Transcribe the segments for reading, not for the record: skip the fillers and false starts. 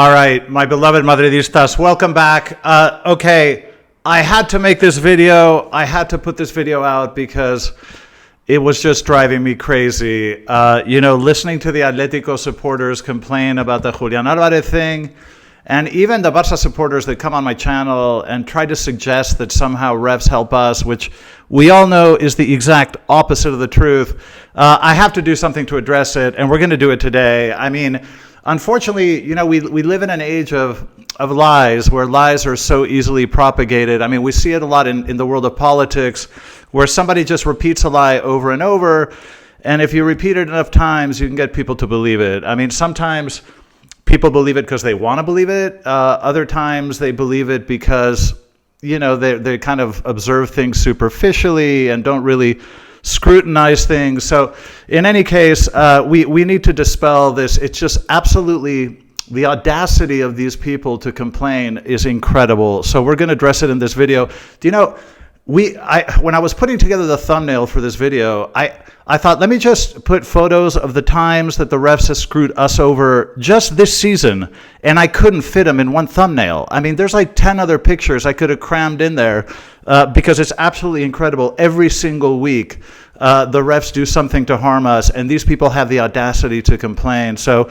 All right, my beloved Madridistas, welcome back. Okay, I had to make this video. I had to put this video out because it was just driving me crazy. Listening to the Atletico supporters complain about the Julian Alvarez thing, and even the Barça supporters that come on my channel and try to suggest that somehow refs help us, which we all know is the exact opposite of the truth. I have to do something to address it, and we're going to do it today. I mean, unfortunately, we live in an age of lies, where lies are so easily propagated. I mean, we see it a lot in the world of politics, where somebody just repeats a lie over and over, and if you repeat it enough times, you can get people to believe it. I mean, sometimes people believe it because they want to believe it. Other times they believe it because, they kind of observe things superficially and don't really scrutinize things. So in any case, we need to dispel this. It's just absolutely, the audacity of these people to complain is incredible. So we're going to address it in this video. Do you know, when I was putting together the thumbnail for this video, I thought, let me just put photos of the times that the refs have screwed us over just this season, and I couldn't fit them in one thumbnail. I mean, there's like 10 other pictures I could have crammed in there because it's absolutely incredible. Every single week, the refs do something to harm us, and these people have the audacity to complain. So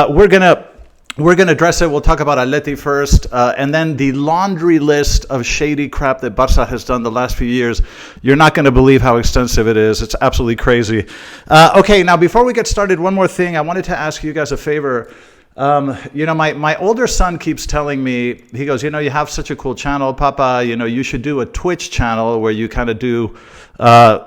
we're going to address it. We'll talk about Atleti first, and then the laundry list of shady crap that Barça has done the last few years. You're not going to believe how extensive it is. It's absolutely crazy. Okay, now before we get started, one more thing. I wanted to ask you guys a favor. My older son keeps telling me, he goes, you have such a cool channel, Papa, you should do a Twitch channel where you kind of do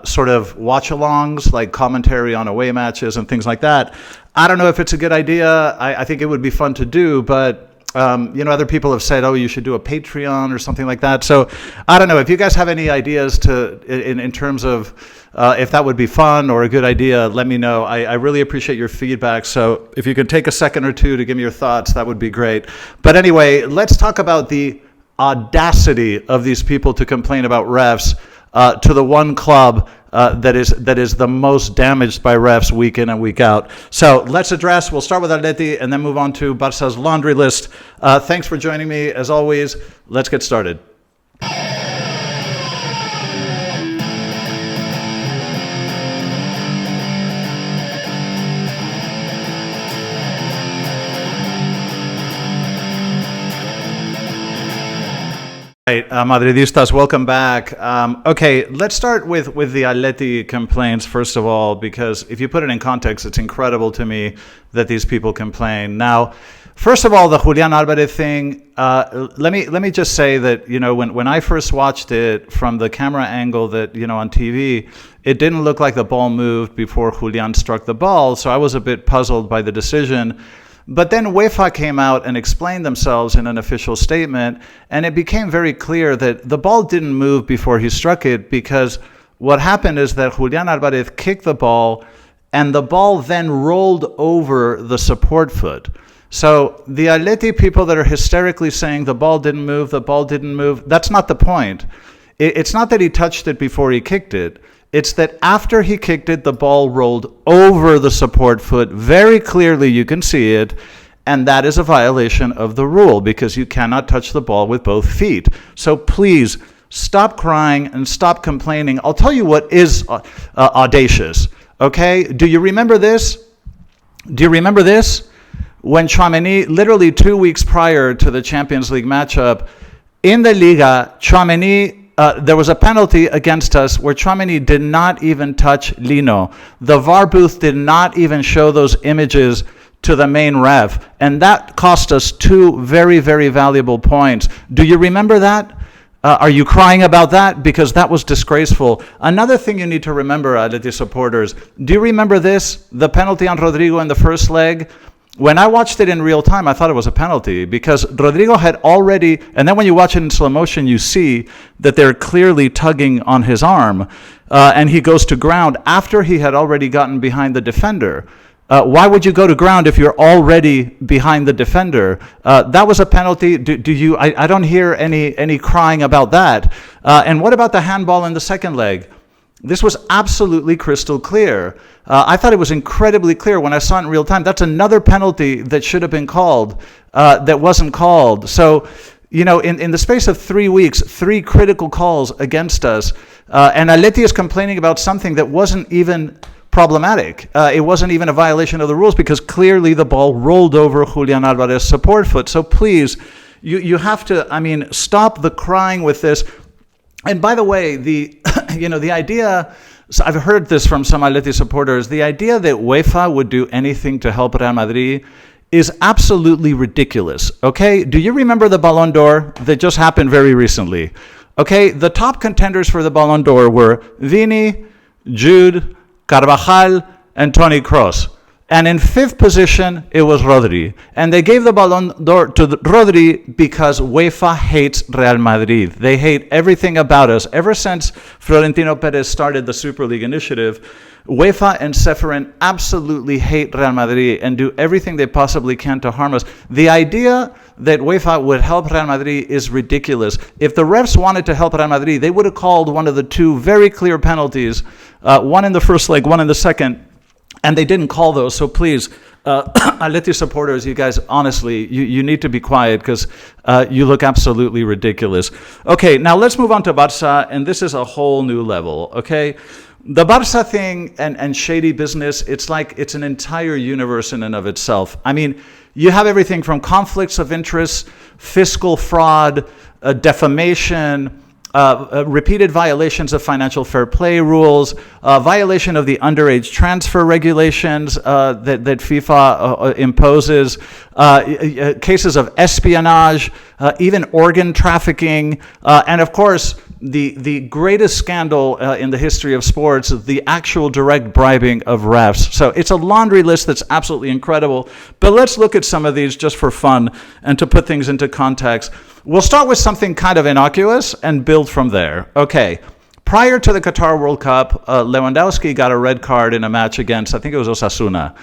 sort of watch-alongs, like commentary on away matches and things like that. I don't know if it's a good idea. I think it would be fun to do, but other people have said, oh, you should do a Patreon or something like that. So I don't know if you guys have any ideas in terms of if that would be fun or a good idea. Let me know. I really appreciate your feedback. So if you could take a second or two to give me your thoughts, that would be great. But anyway, let's talk about the audacity of these people to complain about refs to the one club that is the most damaged by refs week in and week out. So let's address. We'll start with Atleti and then move on to Barça's laundry list. Thanks for joining me. As always, let's get started. Right, Madridistas, welcome back. Okay, let's start with the Atleti complaints first of all, because if you put it in context, it's incredible to me that these people complain. Now, first of all, the Julian Alvarez thing. Let me just say that when I first watched it from the camera angle that on TV, it didn't look like the ball moved before Julian struck the ball, so I was a bit puzzled by the decision. But then UEFA came out and explained themselves in an official statement, and it became very clear that the ball didn't move before he struck it, because what happened is that Julian Alvarez kicked the ball, and the ball then rolled over the support foot. So the Atleti people that are hysterically saying the ball didn't move, that's not the point. It's not that he touched it before he kicked it. It's that after he kicked it, the ball rolled over the support foot. Very clearly, you can see it. And that is a violation of the rule, because you cannot touch the ball with both feet. So please, stop crying and stop complaining. I'll tell you what is audacious. Okay? Do you remember this? When Tchouaméni, literally 2 weeks prior to the Champions League matchup, in the Liga, Tchouaméni, there was a penalty against us where Tchouaméni did not even touch Lino. The VAR booth did not even show those images to the main ref, and that cost us 2 very, very valuable points. Do you remember that? Are you crying about that? Because that was disgraceful. Another thing you need to remember, Atleti supporters, do you remember this? The penalty on Rodrigo in the first leg? When I watched it in real time, I thought it was a penalty, because Rodrigo had already, and then when you watch it in slow motion, you see that they're clearly tugging on his arm, and he goes to ground after he had already gotten behind the defender. Why would you go to ground if you're already behind the defender? That was a penalty. I don't hear any crying about that. And what about the handball in the second leg? This was absolutely crystal clear. I thought it was incredibly clear when I saw it in real time. That's another penalty that should have been called that wasn't called. So, in the space of 3 weeks, 3 critical calls against us, and Atleti is complaining about something that wasn't even problematic. It wasn't even a violation of the rules because clearly the ball rolled over Julian Alvarez's support foot. So please, you have to, stop the crying with this. And by the way, the idea, so I've heard this from some Atleti supporters, the idea that UEFA would do anything to help Real Madrid is absolutely ridiculous, okay? Do you remember the Ballon d'Or that just happened very recently? Okay, the top contenders for the Ballon d'Or were Vini, Jude, Carvajal, and Toni Kroos. And in 5th position, it was Rodri. And they gave the Ballon d'Or to Rodri because UEFA hates Real Madrid. They hate everything about us. Ever since Florentino Perez started the Super League initiative, UEFA and Ceferin absolutely hate Real Madrid and do everything they possibly can to harm us. The idea that UEFA would help Real Madrid is ridiculous. If the refs wanted to help Real Madrid, they would have called one of the 2 very clear penalties, one in the first leg, one in the second, and they didn't call those. So please, Atleti supporters, you guys, honestly, you need to be quiet because you look absolutely ridiculous. Okay, now let's move on to Barça, and this is a whole new level, okay? The Barça thing and shady business, it's like it's an entire universe in and of itself. You have everything from conflicts of interest, fiscal fraud, defamation, repeated violations of financial fair play rules, violation of the underage transfer regulations that FIFA imposes, cases of espionage, even organ trafficking, and of course, the greatest scandal in the history of sports, the actual direct bribing of refs. So it's a laundry list that's absolutely incredible. But let's look at some of these just for fun and to put things into context. We'll start with something kind of innocuous and build from there. Okay. Prior to the Qatar World Cup, Lewandowski got a red card in a match against, I think it was Osasuna.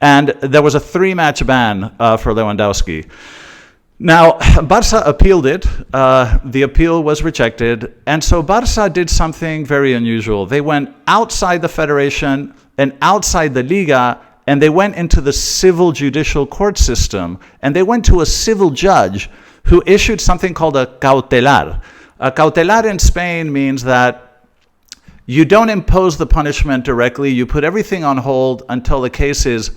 And there was a 3-match ban for Lewandowski. Now, Barça appealed it. The appeal was rejected. And so Barça did something very unusual. They went outside the federation and outside the Liga, and they went into the civil judicial court system. And they went to a civil judge who issued something called a cautelar. A cautelar in Spain means that you don't impose the punishment directly. You put everything on hold until the case is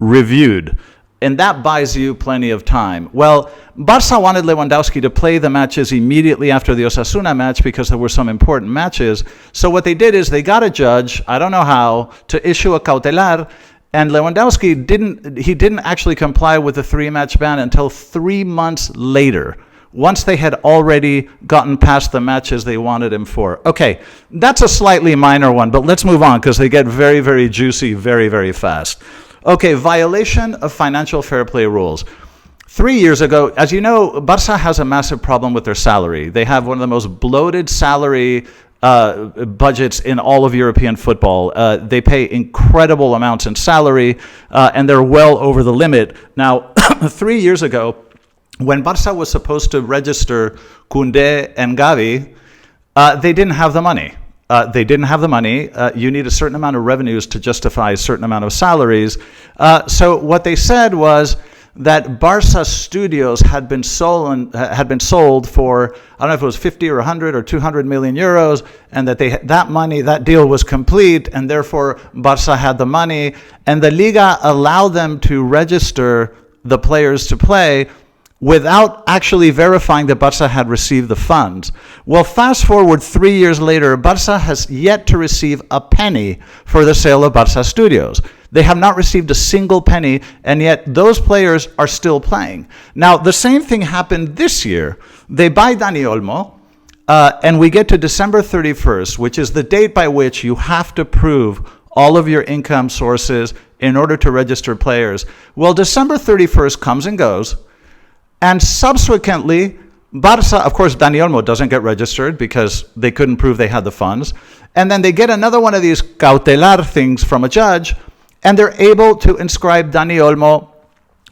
reviewed. And that buys you plenty of time. Well, Barça wanted Lewandowski to play the matches immediately after the Osasuna match because there were some important matches. So what they did is they got a judge, I don't know how, to issue a cautelar, and Lewandowski didn't actually comply with the 3-match ban until 3 months later, once they had already gotten past the matches they wanted him for. Okay, that's a slightly minor one, but let's move on because they get very, very juicy very, very fast. Okay, violation of financial fair play rules. 3 years ago, as you know, Barça has a massive problem with their salary. They have one of the most bloated salary budgets in all of European football. They pay incredible amounts in salary, and they're well over the limit. Now, 3 years ago, when Barça was supposed to register Koundé and Gavi, they didn't have the money. You need a certain amount of revenues to justify a certain amount of salaries. So what they said was that Barça studios had been sold for, I don't know if it was 50 or 100 or 200 million euros, and that that deal was complete, and therefore Barça had the money, and the Liga allowed them to register the players to play without actually verifying that Barça had received the funds. Well, fast forward 3 years later, Barça has yet to receive a penny for the sale of Barça Studios. They have not received a single penny, and yet those players are still playing. Now, the same thing happened this year. They buy Dani Olmo, and we get to December 31st, which is the date by which you have to prove all of your income sources in order to register players. Well, December 31st comes and goes, and subsequently, Barça, of course, Dani Olmo doesn't get registered because they couldn't prove they had the funds. And then they get another one of these cautelar things from a judge, and they're able to inscribe Dani Olmo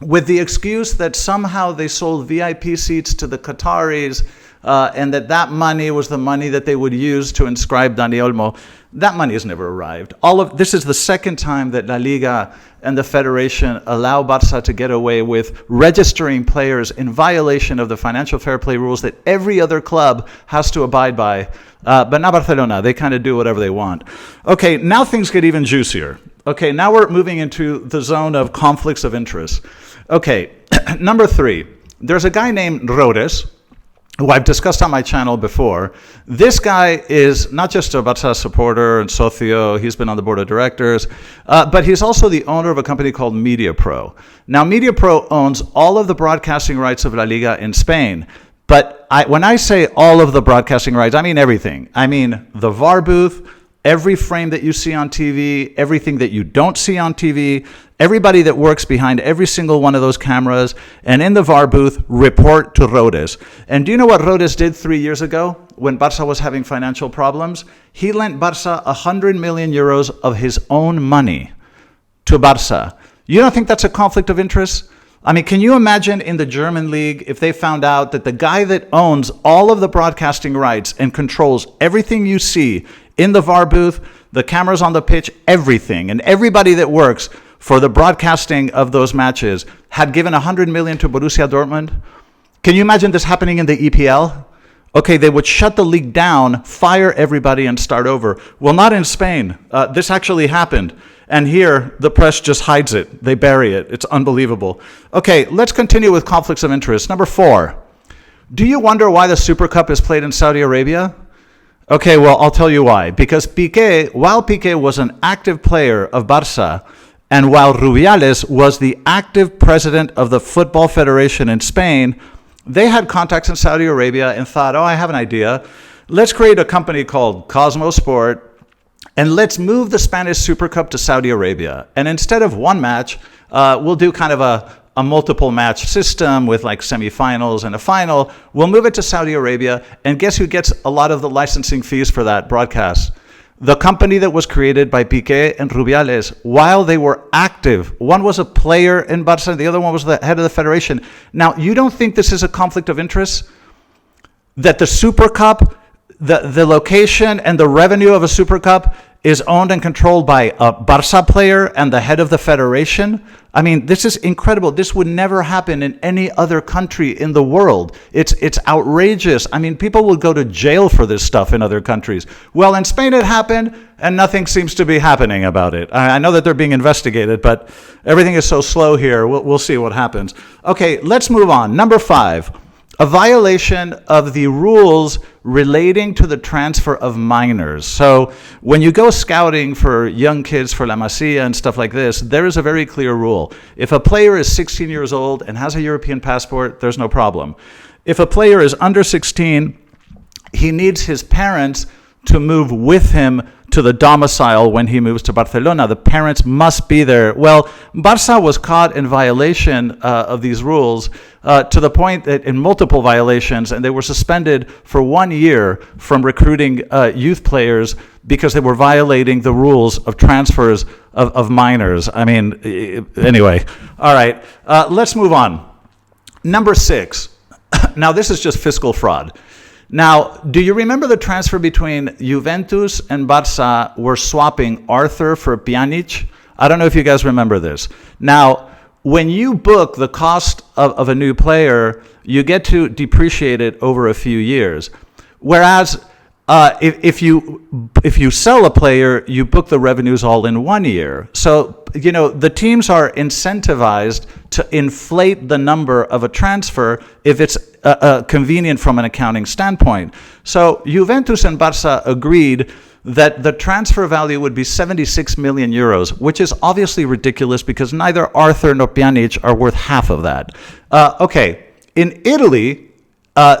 with the excuse that somehow they sold VIP seats to the Qataris and that money was the money that they would use to inscribe Dani Olmo. That money has never arrived. This is the second time that La Liga and the Federation allow Barça to get away with registering players in violation of the financial fair play rules that every other club has to abide by. But not Barcelona. They kind of do whatever they want. Okay, now things get even juicier. Okay, now we're moving into the zone of conflicts of interest. Okay, number 3. There's a guy named Rhodes, who I've discussed on my channel before. This guy is not just a Barça supporter and socio, he's been on the board of directors, but he's also the owner of a company called MediaPro. Now, MediaPro owns all of the broadcasting rights of La Liga in Spain. But when I say all of the broadcasting rights, I mean everything. I mean the VAR booth, every frame that you see on TV, everything that you don't see on TV, everybody that works behind every single one of those cameras, and in the VAR booth, report to Rhodes. And do you know what Rhodes did 3 years ago when Barça was having financial problems? He lent Barça 100 million euros of his own money to Barça. You don't think that's a conflict of interest? I mean, can you imagine in the German league if they found out that the guy that owns all of the broadcasting rights and controls everything you see in the VAR booth, the cameras on the pitch, everything, and everybody that works for the broadcasting of those matches had given 100 million to Borussia Dortmund? Can you imagine this happening in the EPL? Okay, they would shut the league down, fire everybody, and start over. Well, not in Spain. This actually happened. And here, the press just hides it. They bury it. It's unbelievable. Okay, let's continue with conflicts of interest. Number 4. Do you wonder why the Super Cup is played in Saudi Arabia? Okay, well, I'll tell you why. Because while Piqué was an active player of Barça, and while Rubiales was the active president of the Football Federation in Spain, they had contacts in Saudi Arabia and thought, I have an idea. Let's create a company called Cosmo Sport, and let's move the Spanish Super Cup to Saudi Arabia. And instead of one match, we'll do kind of a multiple match system with like semifinals and a final. We'll move it to Saudi Arabia. And guess who gets a lot of the licensing fees for that broadcast? The company that was created by Piqué and Rubiales while they were active. One was a player in Barça, the other one was the head of the federation. Now, you don't think this is a conflict of interest? That the Super Cup, the location and the revenue of a Super Cup is owned and controlled by a Barça player and the head of the federation? I mean, this is incredible. This would never happen in any other country in the world. It's outrageous. I mean, people will go to jail for this stuff in other countries. Well, in Spain it happened, and nothing seems to be happening about it. I know that they're being investigated, but everything is so slow here. We'll see what happens. Okay, let's move on. Number 5. A violation of the rules relating to the transfer of minors. So when you go scouting for young kids for La Masia and stuff like this, there is a very clear rule. If a player is 16 years old and has a European passport, there's no problem. If a player is under 16, he needs his parents to move with him to the domicile when he moves to Barcelona. The parents must be there. Well, Barça was caught in violation of these rules to the point that in multiple violations, and they were suspended for 1 year from recruiting youth players because they were violating the rules of transfers of minors. I mean, anyway. All right, let's move on. Number 6. Now, this is just fiscal fraud. Now, do you remember the transfer between Juventus and Barça were swapping Arthur for Pjanic? I don't know if you guys remember this. Now, when you book the cost of a new player, you get to depreciate it over a few years. Whereas if you sell a player, you book the revenues all in 1 year. So, you know, the teams are incentivized to inflate the number of a transfer if it's convenient from an accounting standpoint. So Juventus and Barça agreed that the transfer value would be 76 million euros, which is obviously ridiculous because neither Arthur nor Pjanic are worth half of that. Okay, in Italy,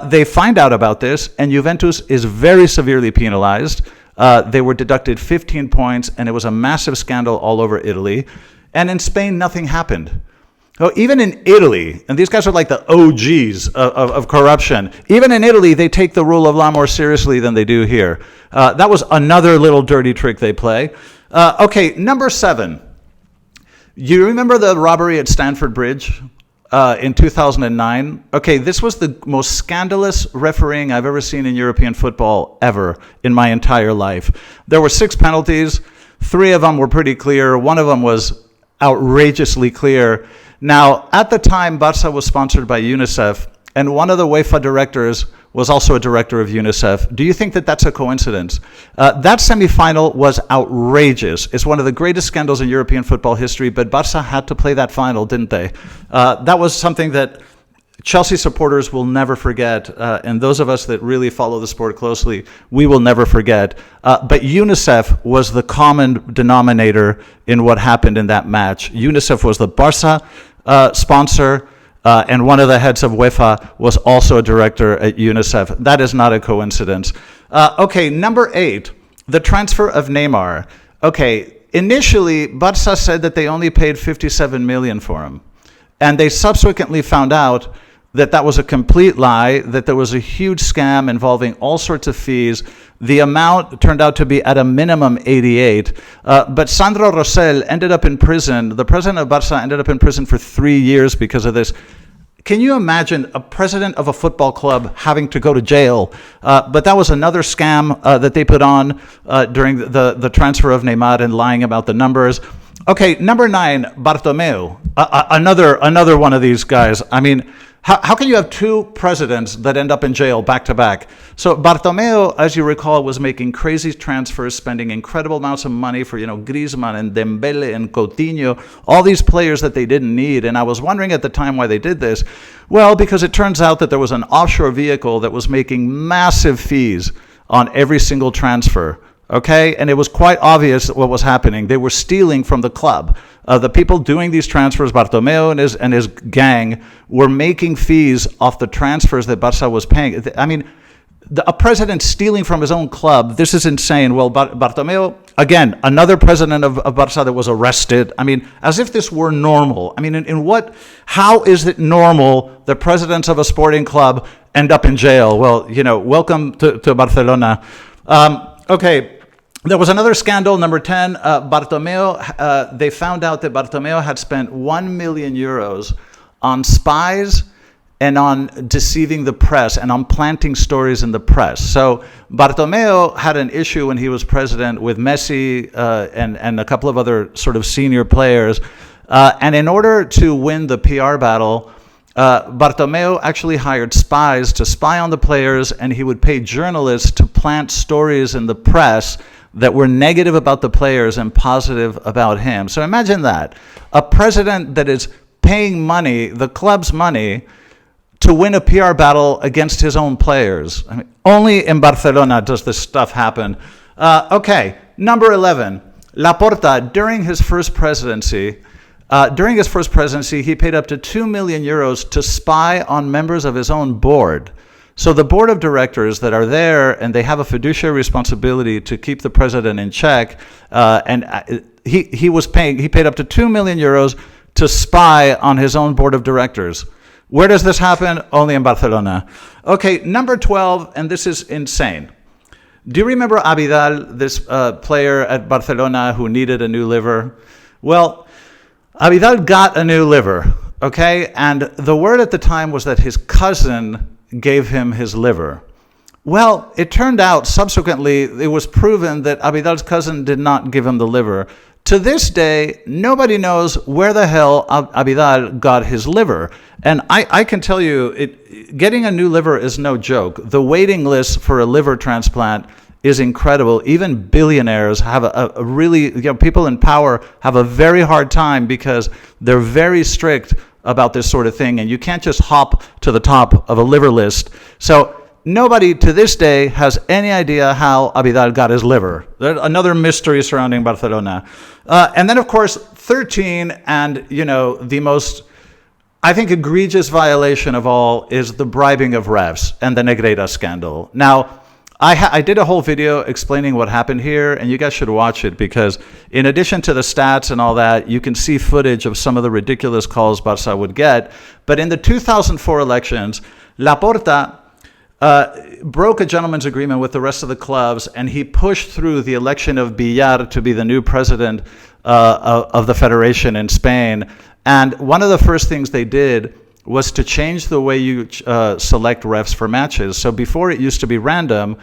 they find out about this, and Juventus is very severely penalized. They were deducted 15 points, and it was a massive scandal all over Italy. And in Spain, nothing happened. So even in Italy, and these guys are like the OGs of corruption, even in Italy, they take the rule of law more seriously than they do here. That was another little dirty trick they play. Okay, number 7. You remember the robbery at Stamford Bridge? in 2009. Okay, this was the most scandalous refereeing I've ever seen in European football ever in my entire life. There were 6 penalties. 3 of them were pretty clear. 1 of them was outrageously clear. Now, at the time, Barça was sponsored by UNICEF, and one of the UEFA directors was also a director of UNICEF. Do you think that that's a coincidence? That semifinal was outrageous. It's one of the greatest scandals in European football history, but Barça had to play that final, didn't they? That was something that Chelsea supporters will never forget, and those of us that really follow the sport closely, we will never forget. But UNICEF was the common denominator in what happened in that match. UNICEF was the Barça sponsor, and one of the heads of UEFA was also a director at UNICEF. That is not a coincidence. Okay, number 8, the transfer of Neymar. Okay, initially, Barça said that they only paid 57 million for him. And they subsequently found out that that was a complete lie, that there was a huge scam involving all sorts of fees. The amount turned out to be at a minimum 88. But Sandro Rosell ended up in prison. The president of Barça ended up in prison for 3 years because of this. Can you imagine a president of a football club having to go to jail? But that was another scam that they put on during the transfer of Neymar and lying about the numbers. Okay, number 9, Bartomeu. Another one of these guys. I mean, how can you have 2 presidents that end up in jail back to back? So Bartomeu, as you recall, was making crazy transfers, spending incredible amounts of money for, Griezmann and Dembele and Coutinho, all these players that they didn't need. And I was wondering at the time why they did this. Well, because it turns out that there was an offshore vehicle that was making massive fees on every single transfer. Okay, and it was quite obvious what was happening. They were stealing from the club. The people doing these transfers, Bartomeu and his gang, were making fees off the transfers that Barça was paying. I mean, a president stealing from his own club, this is insane. Well, Bartomeu, again, another president of Barça that was arrested. I mean, as if this were normal. I mean, how is it normal that presidents of a sporting club end up in jail? Well, welcome to Barcelona. Okay. There was another scandal, number 10, Bartomeu. They found out that Bartomeu had spent 1 million euros on spies and on deceiving the press and on planting stories in the press. So Bartomeu had an issue when he was president with Messi and a couple of other sort of senior players. And in order to win the PR battle, Bartomeu actually hired spies to spy on the players, and he would pay journalists to plant stories in the press that were negative about the players and positive about him. So imagine that. A president that is paying money, the club's money, to win a PR battle against his own players. I mean, only in Barcelona does this stuff happen. Okay, number 11, Laporta. During his first presidency, he paid up to 2 million euros to spy on members of his own board. So the board of directors that are there, and they have a fiduciary responsibility to keep the president in check, and he paid up to 2 million euros to spy on his own board of directors. Where does this happen? Only in Barcelona. Okay, number 12, and this is insane. Do you remember Abidal, this player at Barcelona who needed a new liver? Well, Abidal got a new liver, okay? And the word at the time was that his cousin gave him his liver. Well, it turned out subsequently it was proven that Abidal's cousin did not give him the liver. To this day, nobody knows where the hell Abidal got his liver. And I can tell you, getting a new liver is no joke. The waiting list for a liver transplant is incredible. Even billionaires have a really, people in power have a very hard time because they're very strict about this sort of thing, and you can't just hop to the top of a liver list. So nobody to this day has any idea how Abidal got his liver. There's another mystery surrounding Barcelona. And then, of course, 13, and, the most, I think, egregious violation of all is the bribing of refs and the Negreira scandal. Now, I did a whole video explaining what happened here, and you guys should watch it because in addition to the stats and all that, you can see footage of some of the ridiculous calls Barça would get. But in the 2004 elections, Laporta broke a gentleman's agreement with the rest of the clubs, and he pushed through the election of Villar to be the new president of the federation in Spain. And one of the first things they did was to change the way you select refs for matches. So before it used to be random.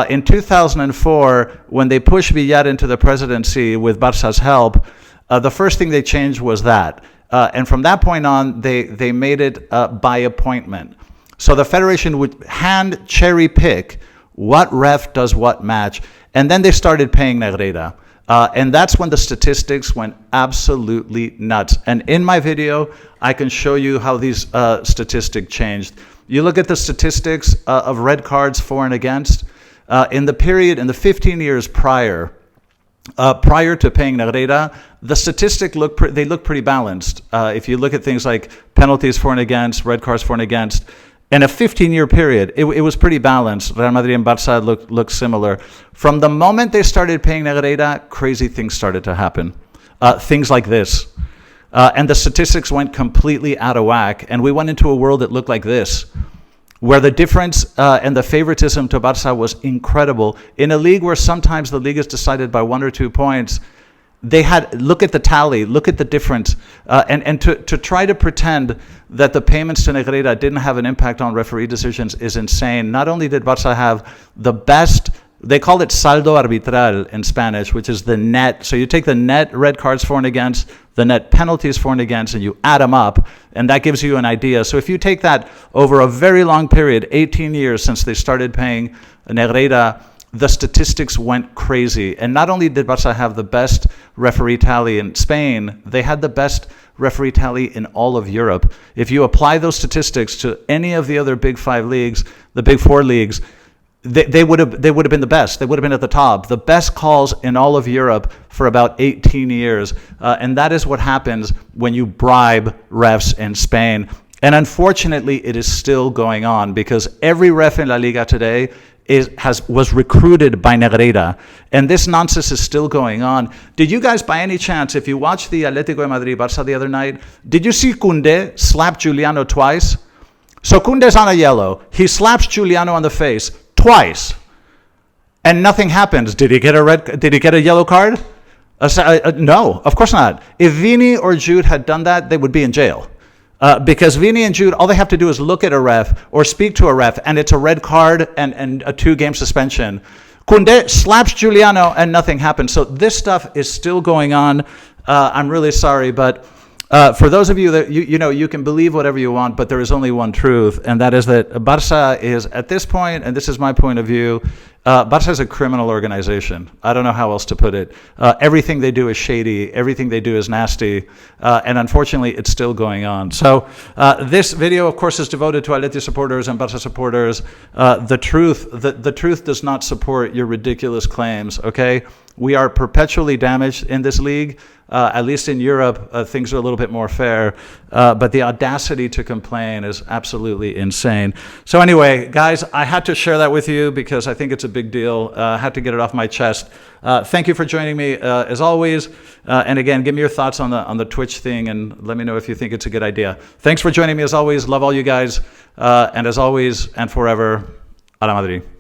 In 2004, when they pushed Villar into the presidency with Barça's help, the first thing they changed was that. And from that point on, they made it by appointment. So the federation would hand cherry pick what ref does what match. And then they started paying Negreira. And that's when the statistics went absolutely nuts. And in my video, I can show you how these statistics changed. You look at the statistics of red cards for and against. In the 15 years prior to paying Negreira, the statistics look pretty balanced. If you look at things like penalties for and against, red cards for and against, in a 15-year period, it was pretty balanced. Real Madrid and Barça look similar. From the moment they started paying Negreira, crazy things started to happen. Things like this. And the statistics went completely out of whack, and we went into a world that looked like this, where the difference and the favoritism to Barça was incredible. In a league where sometimes the league is decided by 1 or 2 points, look at the tally, look at the difference, and to try to pretend that the payments to Negreira didn't have an impact on referee decisions is insane. Not only did Barça have the best, they call it saldo arbitral in Spanish, which is the net. So you take the net red cards for and against, the net penalties for and against, and you add them up, and that gives you an idea. So if you take that over a very long period, 18 years since they started paying Negreira, the statistics went crazy. And not only did Barça have the best referee tally in Spain, they had the best referee tally in all of Europe. If you apply those statistics to any of the other Big 5 leagues, the Big 4 leagues, they would have been the best. They would have been at the top. The best calls in all of Europe for about 18 years. And that is what happens when you bribe refs in Spain. And unfortunately, it is still going on because every ref in La Liga today was recruited by Negreira. And this nonsense is still going on. Did you guys, by any chance, if you watched the Atletico de Madrid Barça the other night, did you see Koundé slap Giuliano twice? So Koundé's on a yellow. He slaps Giuliano on the face twice, and nothing happens. Did he get a yellow card? No, of course not. If Vini or Jude had done that, they would be in jail. Because Vini and Jude, all they have to do is look at a ref or speak to a ref, and it's a red card and a 2-game suspension. Koundé slaps Giuliano, and nothing happens. So this stuff is still going on. I'm really sorry, but for those of you that, you can believe whatever you want, but there is only one truth, and that is that Barça is, at this point, and this is my point of view, Barça is a criminal organization. I don't know how else to put it. Everything they do is shady. Everything they do is nasty. And unfortunately, it's still going on. So this video, of course, is devoted to Atleti supporters and Barça supporters. The truth does not support your ridiculous claims, okay? We are perpetually damaged in this league. At least in Europe, things are a little bit more fair. But the audacity to complain is absolutely insane. So anyway, guys, I had to share that with you because I think it's a big deal. I had to get it off my chest. Thank you for joining me, as always. And again, give me your thoughts on the Twitch thing and let me know if you think it's a good idea. Thanks for joining me, as always. Love all you guys. And as always and forever, a la Madrid.